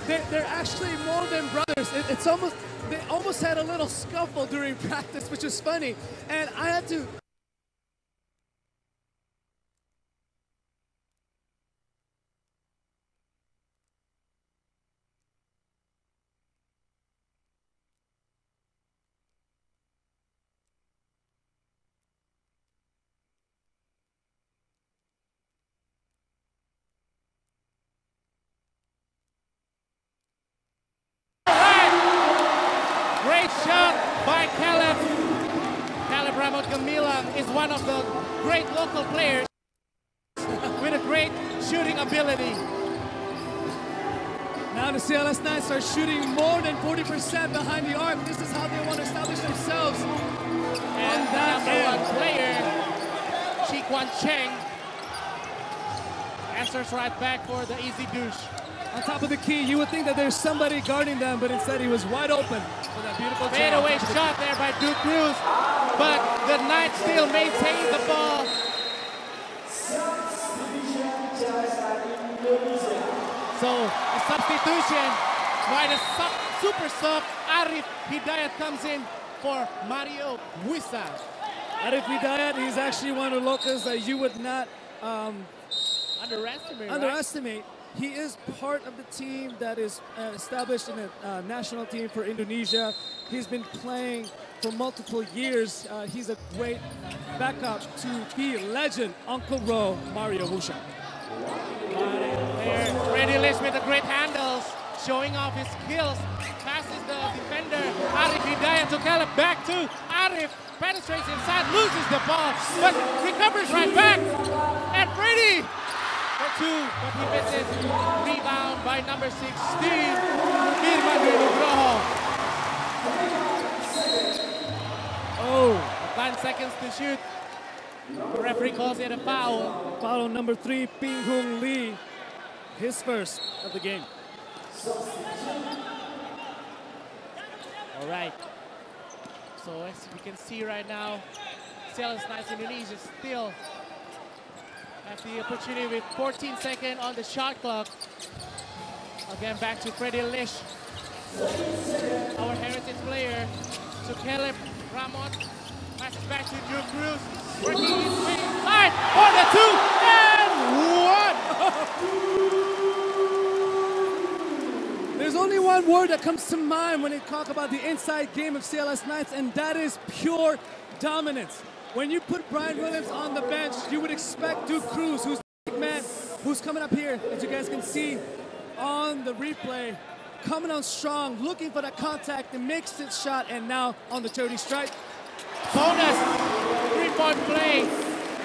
they're actually more than brothers. It's almost, they almost had a little scuffle during practice, which is funny. And I had to. Great shot by Caleb. Caleb Ramon Camila is one of the great local players with a great shooting ability. Now the CLS Knights are shooting more than 40% behind the arc. This is how they want to establish themselves. And the number 1 player, Chi-Kwan Cheng, answers right back for the easy douche. On top of the key, you would think that there's somebody guarding them, but instead he was wide open for that beautiful fadeaway shot there by Duke Cruz, but the Knights still maintain the ball. So a substitution by the super sub Arif Hidayat comes in for Mario Huisa. Arif Hidayat, he's actually one of the locals that you would not underestimate. Right? He is part of the team that is established in the national team for Indonesia. He's been playing for multiple years. He's a great backup to the legend, Uncle Ro, Mario Huisa. Freddy Lish with the great handles, showing off his skills. Passes the defender, Arif Hidayat to Caleb, back to Arif. Penetrates inside, loses the ball, but recovers right back. And Freddy for 2, but he misses. Rebound by number 16, Firman Nugroho. Oh. 9 seconds to shoot. The referee calls it a foul. Foul on number 3, Ping Hung Lee. His first of the game. All right. So as we can see right now, CLS Knights Indonesia still have the opportunity with 14 seconds on the shot clock. Again, back to Freddy Lish, our heritage player, to Caleb Ramon. Passes back to Drew Cruz, working his way inside for the 2 and 1. There's only one word that comes to mind when you talk about the inside game of CLS Knights, and that is pure dominance. When you put Brian Williams on the bench, you would expect Duke Cruz, who's the big man, who's coming up here, as you guys can see on the replay, coming on strong, looking for that contact, and makes his shot, and now on the 30 strike. Bonus 3-point play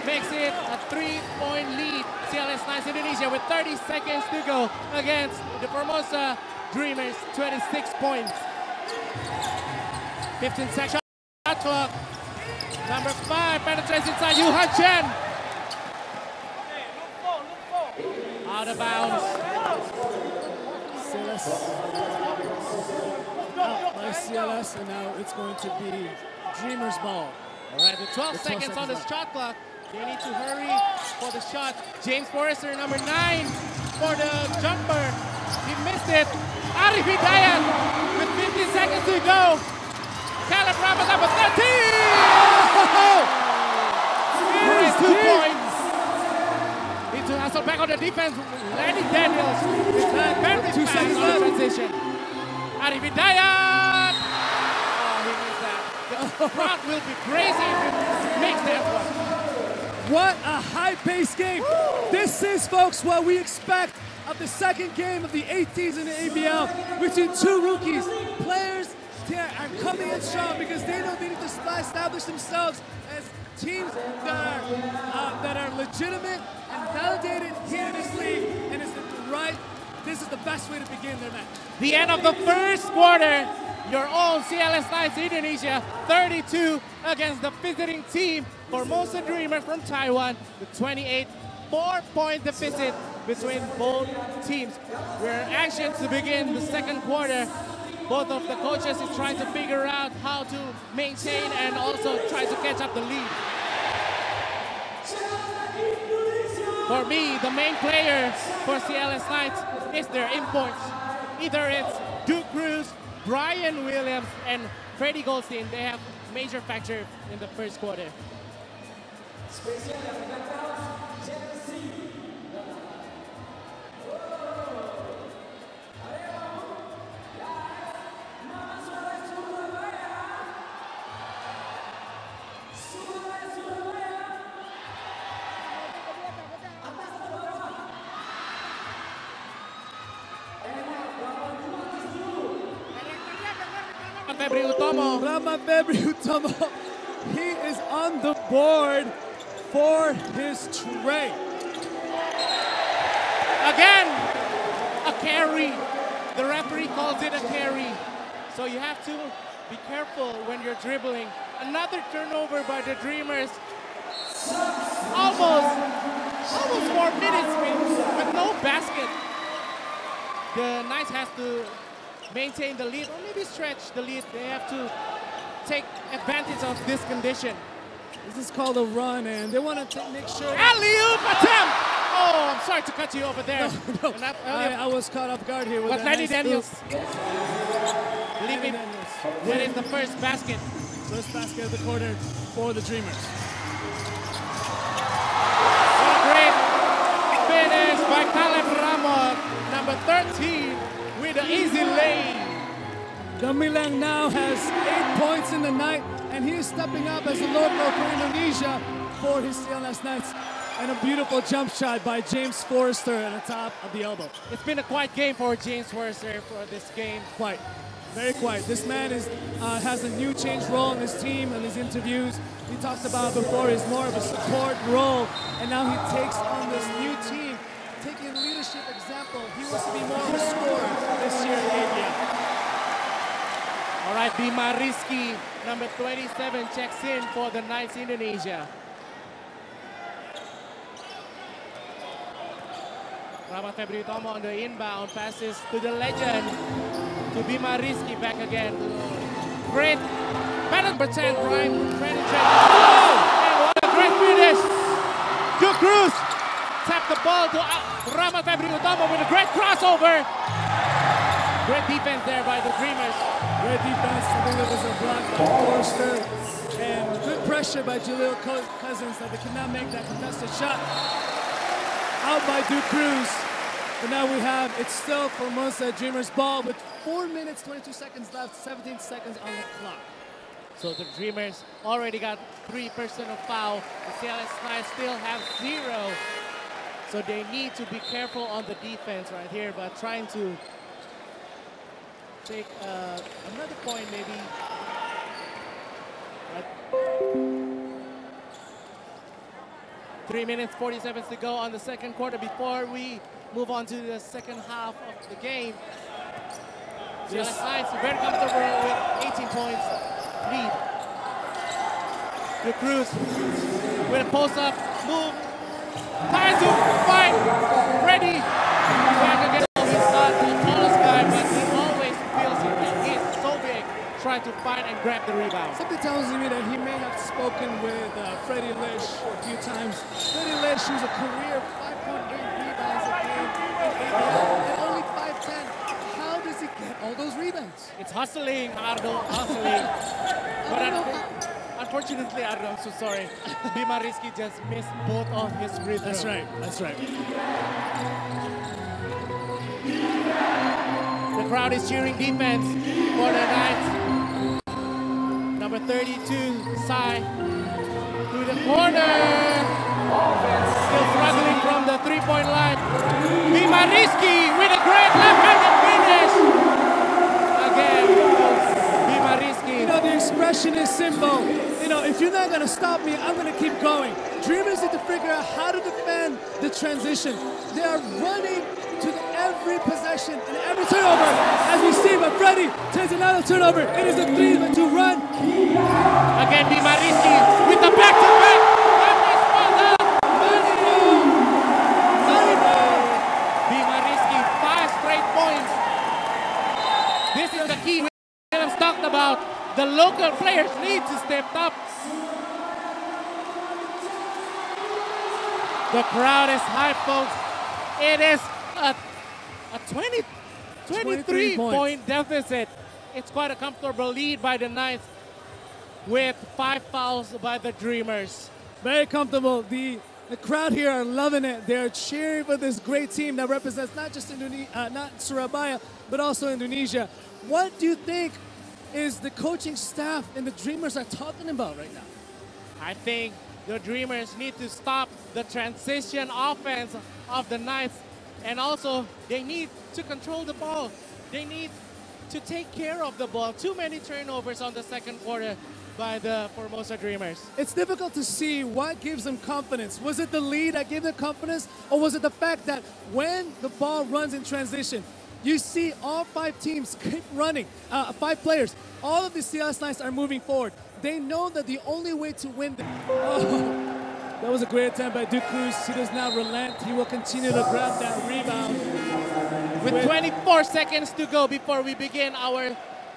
makes it a 3-point lead. CLS Knights Indonesia with 30 seconds to go against the Formosa Dreamers, 26 points. 15 seconds shot clock. Number 5 penetrates inside Yuhan Chen. Out of bounds. CLS out by CLS, and now it's going to be Dreamers ball. All right, with 12 seconds on the shot clock, they need to hurry for the shot. James Forrester, number 9, for the jumper. He missed it. Arif Hidayat with 15 seconds to go. Caleb Ramon, number 13! Here's 2 points. Need to hustle back on the defense. Lenny Daniels is very 2 fast seconds on the left. transition. Arif Hidayat! Oh, he missed that. The crowd will be crazy if he makes that one. What a high-paced game. This is, folks, what we expect of the second game of the 18s in the ABL between 2 rookies. Players are coming in strong because they know they need to establish themselves as teams that are legitimate and validated here in this league, and this is the best way to begin their match. The end of the first quarter, your own CLS Knights Indonesia 32 against the visiting team Formosa Dreamers from Taiwan, the 28 4-point deficit between both teams. We're anxious to begin the second quarter. Both of the coaches is trying to figure out how to maintain and also try to catch up the lead. For me, the main player for CLS Knights is their imports. Either it's Duke Cruz, Brian Williams, and Freddie Goldstein. They have major factor in the first quarter. Rama Febri Utomo, he is on the board for his tray. Again, a carry. The referee calls it a carry. So you have to be careful when you're dribbling. Another turnover by the Dreamers. Almost 4 minutes with no basket. The Knights have to maintain the lead or maybe stretch the lead. They have to take advantage of this condition. This is called a run, and they want to make sure. Alley-oop attempt! Oh, I'm sorry to cut you over there. No. I was caught off guard here with but Lenny Daniels leaving. That is the first basket. First basket of the quarter for the Dreamers. What a great finish by Caleb Ramos, number 13, with an easy lane. Gamilang now has 8 points in the night, and he is stepping up as a local for Indonesia for his CLS Knights. And a beautiful jump shot by James Forrester at the top of the elbow. It's been a quiet game for James Forrester for this game. Quiet, very quiet. This man has a new change role in his team and his interviews. He talked about before he's more of a support role, and now he takes on this new team, taking a leadership example. He wants to be more of a scorer this year in ABL. All right, Bima Rizky, number 27, checks in for the Knights Indonesia. Rama Febri Utomo on the inbound, passes to the legend, to Bima Rizky, back again. Great, number 10, Brian penetrating. Oh! And what a great finish! Duke Cruz tapped the ball to Rama Febri Utomo with a great crossover. Great defense there by the Dreamers. Great defense. I think that was a block by Forrester. And good pressure by Jaleel Cousins that they could not make that contested shot. Out by Duke Cruz. But now we have, it's still Formosa Dreamers ball with 4 minutes, 22 seconds left, 17 seconds on the clock. So the Dreamers already got 3 personal foul. The CLS Knights still have 0. So they need to be careful on the defense right here, but trying to take another point maybe. But 3 minutes, 40 seconds to go on the second quarter before we move on to the second half of the game. CLS Knights very comfortable with 18 points lead. The Cruz with a post-up move. Tries to fight. Freddie back again. He's not the tallest guy, but he always feels it. He's so big, trying to fight and grab the rebound. Something tells me that he may have spoken with Freddie Lish a few times. Freddie Lish, who's a career 5.8 rebounds a game in ABL, and only 5'10". How does he get all those rebounds? It's hustling, Ardo, hustling. But unfortunately, Ardo, I'm so sorry. Bima Rizky just missed both of his free throws. That's right, that's right. The crowd is cheering defense for the Knights. Number 32, Sai, to the corner. Still struggling from the three-point line. Bima Rizky with a great left-handed finish. Again, Bima Rizky. You know, the expression is simple. You know, if you're not going to stop me, I'm going to keep going. Dreamers need to figure out how to defend the transition. They are running to every possession and every turnover, as we see, but Freddie takes another turnover. It is a 3-2 run. Again, Bima Rizky with the back-to-back. Bima Rizky, 5 straight points. This is the key Williams talked about. The local players need to step up. The crowd is hyped, folks. It is a 23-point deficit. It's quite a comfortable lead by the Knights with 5 fouls by the Dreamers. Very comfortable. The crowd here are loving it. They're cheering for this great team that represents not just not Surabaya, but also Indonesia. What do you think is the coaching staff and the Dreamers are talking about right now? I think the Dreamers need to stop the transition offense of the Knights, and also they need to control the ball. They need to take care of the ball. Too many turnovers on the second quarter by the Formosa Dreamers. It's difficult to see what gives them confidence. Was it the lead that gave them confidence, or was it the fact that when the ball runs in transition, you see all 5 teams keep running, 5 players. All of the CLS Knights are moving forward. They know that the only way to win that was a great attempt by Duke Cruz. He does not relent. He will continue to grab that rebound. With 24 seconds to go before we begin our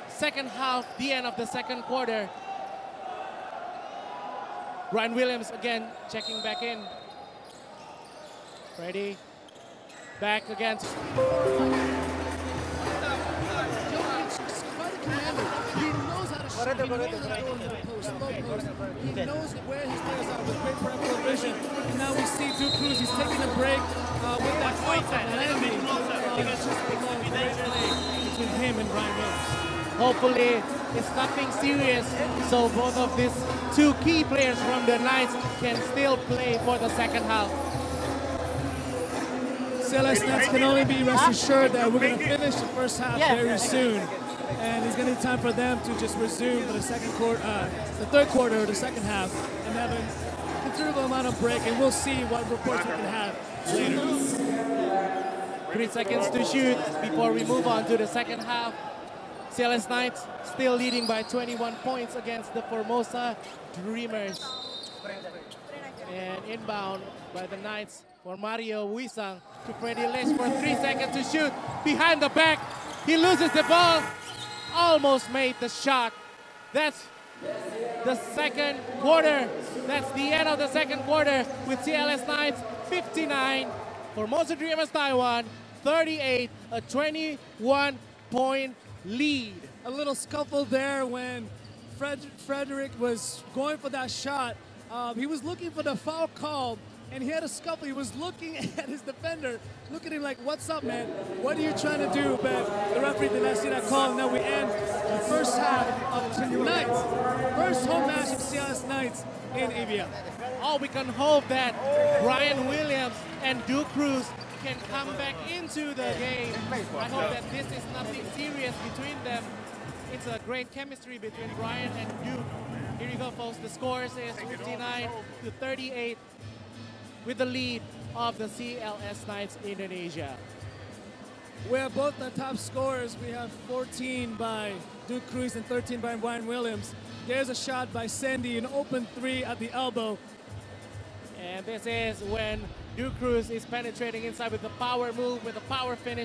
second half, the end of the second quarter. Brian Williams again checking back in. Ready. Back again. He knows how to shoot. He knows how to go into the post, low post. He knows where his players are with great peripheral vision. And now we see Duke Cruz. He's taking a break with that point that landing. It's just a great play between him and Brian Williams. Hopefully, it's nothing serious, so both of these 2 key players from the Knights can still play for the second half. CLS Knights can only be rest assured that we're going to finish the first half very soon. And it's going to be time for them to just resume for the third quarter or the second half and have a considerable amount of break, and we'll see what reports we can have later. 3 seconds to shoot before we move on to the second half. CLS Knights still leading by 21 points against the Formosa Dreamers. And inbound by the Knights for Mario Wisang to Freddy Lish for 3 seconds to shoot. Behind the back, he loses the ball. Almost made the shot. That's the second quarter. That's the end of the second quarter with CLS Knights 59, Formosa Dreamers Taiwan 38, a 21-point lead. A little scuffle there when Frederick was going for that shot. He was looking for the foul call, and he had a scuffle. He was looking at his defender, looking at him like, "What's up, man? What are you trying to do?" But the referee did not see that call, and then we end the first half of tonight's first home match of CLS Knights in ABL. Oh, we can hope that Brian Williams and Duke Cruz can come back into the game. I hope that this is nothing serious between them. It's a great chemistry between Brian and Duke. Here you go, folks. The score is 59-38 with the lead of the CLS Knights Indonesia. We have both the top scorers. We have 14 by Duke Cruz and 13 by Brian Williams. There's a shot by Sandy, an open 3 at the elbow. And this is when Duke Cruz is penetrating inside with the power move, with a power finish.